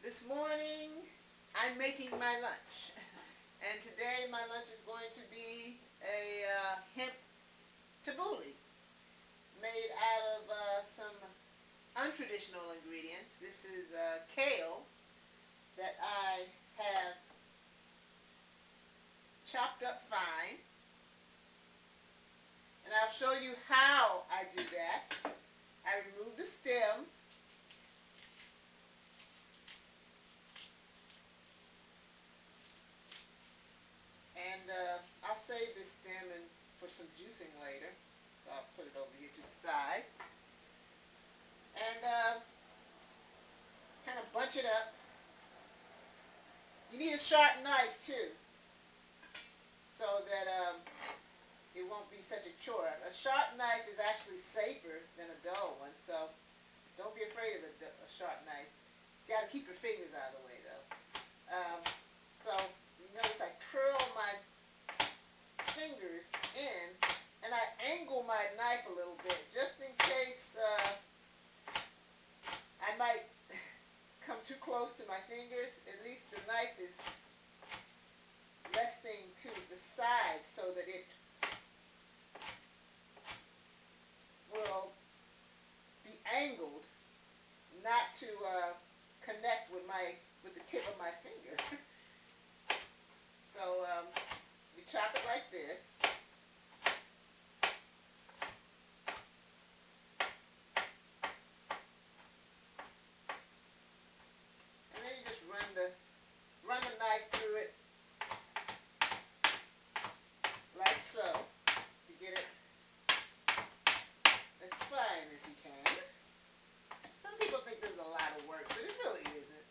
This morning, I'm making my lunch. And today, my lunch is going to be a hemp tabouli made out of some untraditional ingredients. This is kale that I have chopped up fine. And I'll show you how I do that. I remove the stem. And I'll save this stem for some juicing later. So I'll put it over here to the side. And kind of bunch it up. You need a sharp knife too, so that it won't be such a chore. A sharp knife is actually safer than a dull one, so don't be afraid of a sharp knife. You got to keep your fingers out of the way though. So you notice I curl my fingers in, and I angle my knife a little bit just in case I might come too close to my fingers. At least the knife is resting to the side so that it will be angled, not to connect with the tip of my finger. So we chop it like this. And then you just run the knife through it like so to get it as fine as you can. Some people think there's a lot of work, but it really isn't.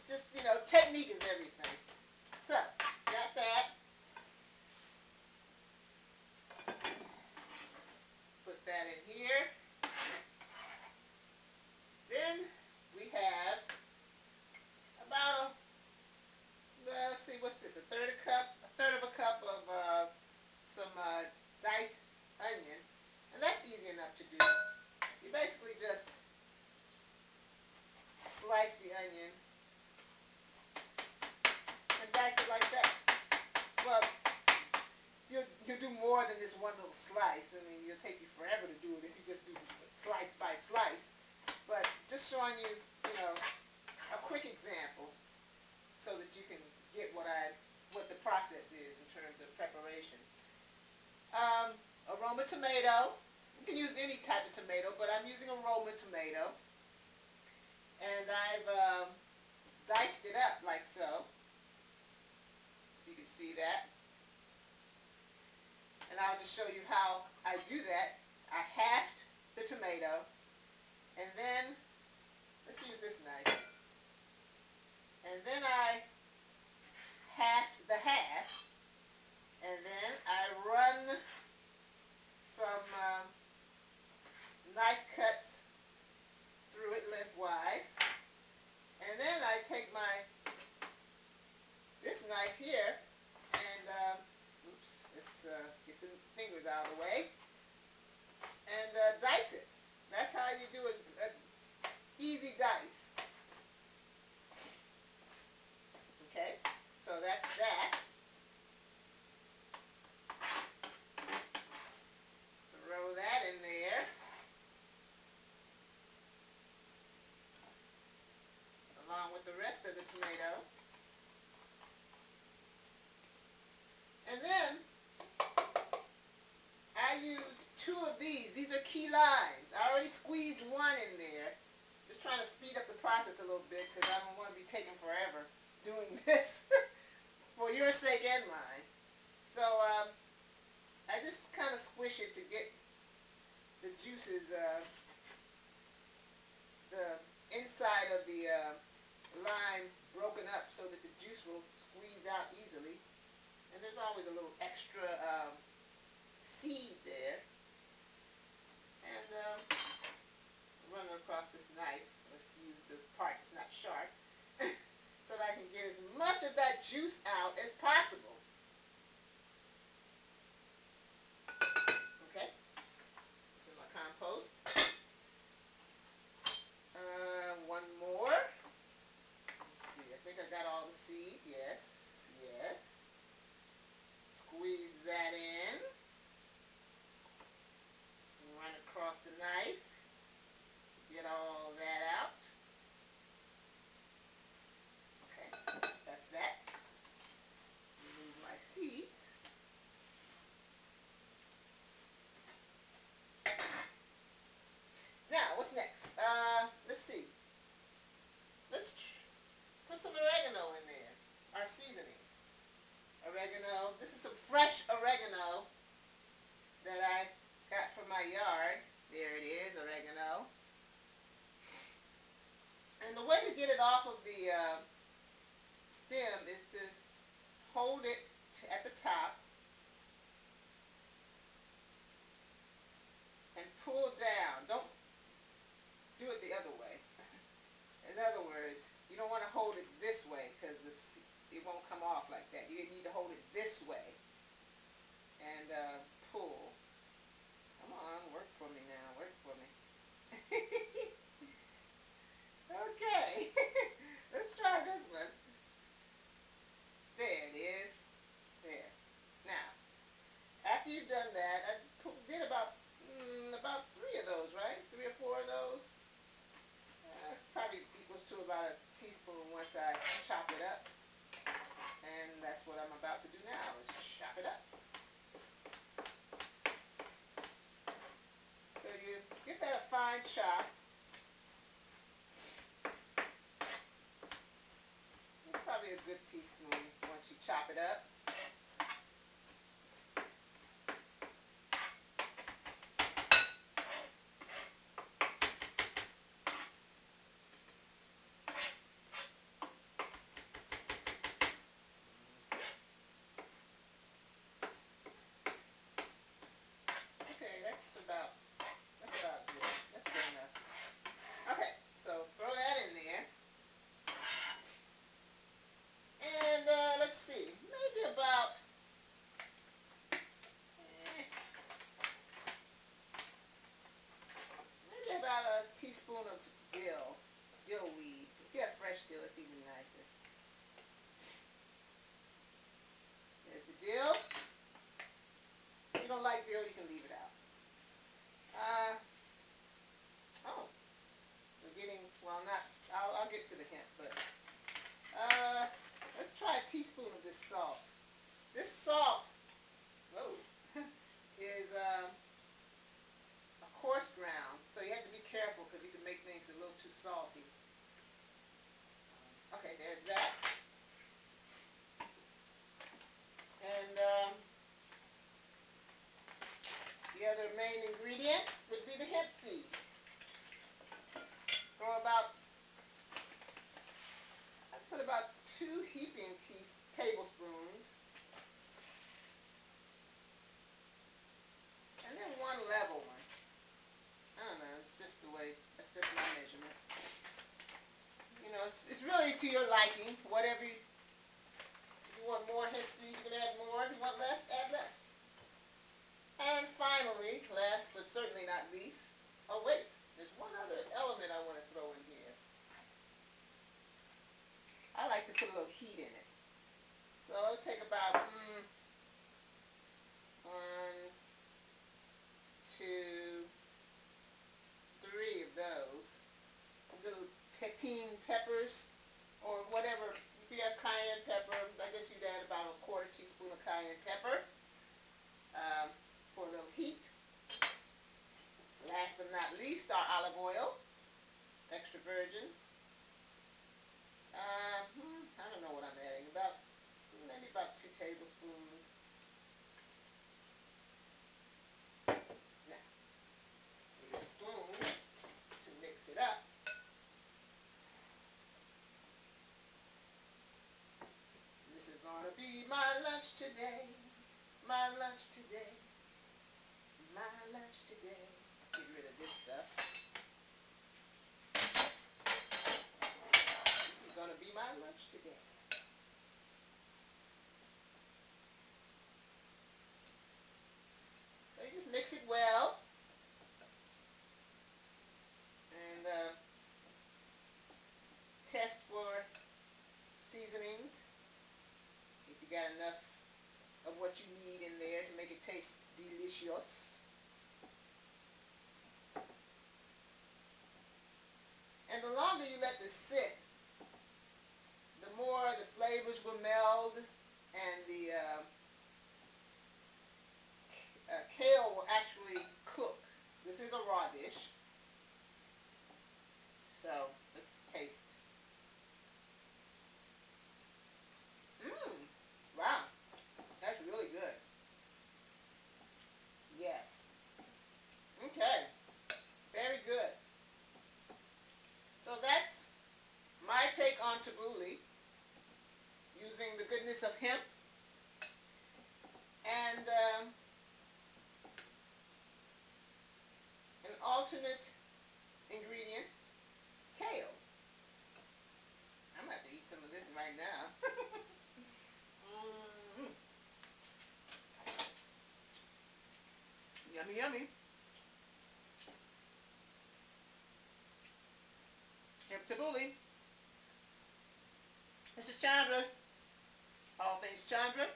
Just, technique is everything. So, got that. Put that in here. Then we have about let's see, what's this? A third of a cup of some diced onion. And that's easy enough to do. You basically just slice the onion and dice it like that. Well, you'll do more than this one little slice. I mean, it'll take you forever to do it if you just do slice by slice. But just showing you, a quick example so that you can get what the process is in terms of preparation. Aroma tomato. You can use any type of tomato, but I'm using aroma tomato. And I've diced it up like so. You can see that. And I'll just show you how I do that. I halved the tomato, and then, let's use this knife. And then I halved the half, and then I run some knife cuts through it lengthwise. And then I take this knife here and, oops, let's get the fingers out of the way, and dice it. That's how you do an easy dice. Okay, so that's that. Throw that in there. Along with the rest of the tomato. And then I used 2 of these. These are key limes. I already squeezed one in there. Just trying to speed up the process a little bit because I don't want to be taking forever doing this for your sake and mine. So I just kind of squish it to get the juices, the inside of the lime broken up so that the juice will squeeze out easily. And there's always a little extra seed there. And run it across this knife. Let's use the part that's not sharp so that I can get as much of that juice out as possible. Okay, this is my compost. One more. oregano. This is some fresh oregano that I got from my yard. There it is, oregano. And the way to get it off of the stem is to hold it at the top and pull down. Don't do it the other way. In other words, you don't want to hold it this way because it won't come off like that. You need to hold it this way and pull. Come on, work for me now. Work for me. Okay. Let's try this one. There it is. There. Now, after you've done that, I did about 3 of those, right? 3 or 4 of those. Probably equals to about a teaspoon once I chop it up. And that's what I'm about to do now, is chop it up. So you get that a fine chop. It's probably a good teaspoon once you chop it up. That's about good. That's good enough. Okay, so throw that in there. And let's see, maybe about a teaspoon of dill weed. If you have fresh dill, it's even nicer. There's the dill. If you don't like dill, you can leave it out. I'll get to the hemp, but let's try a teaspoon of this salt. This salt, is a coarse ground, so you have to be careful because you can make things a little too salty. Okay, there's that. And the other main ingredient would be the hemp seed. I put about 2 heaping tablespoons, and then 1 level one. I don't know, it's just the way, that's just my measurement. You know, it's really to your liking. Whatever if you want more hemp seed, you can add more. If you want less, add less. And finally, last but certainly not least, oh wait, there's one other element I want to throw in here. I like to put a little heat in it. So it'll take about 1, 2, 3 of those. Little pepine peppers, or whatever. If you have cayenne pepper, I guess you'd add about a 1/4 teaspoon of cayenne pepper for a little heat. Last but not least, our olive oil, extra virgin. I don't know what I'm adding, maybe about 2 tablespoons. Now, need a spoon to mix it up. This is going to be my lunch today, my lunch today, my lunch today. Get rid of this stuff. This is going to be my lunch today. So you just mix it well. And test for seasonings. If you got enough of what you need in there to make it taste delicious. And the longer you let this sit, the more the flavors will meld and the kale will actually cook. This is a raw dish. So, let's taste. Wow. So that's my take on tabouli, using the goodness of hemp and an alternate ingredient, kale. I'm going to have to eat some of this right now. Yummy, yummy. Hemp Tabouli. This is Chandra. All Things Chandra.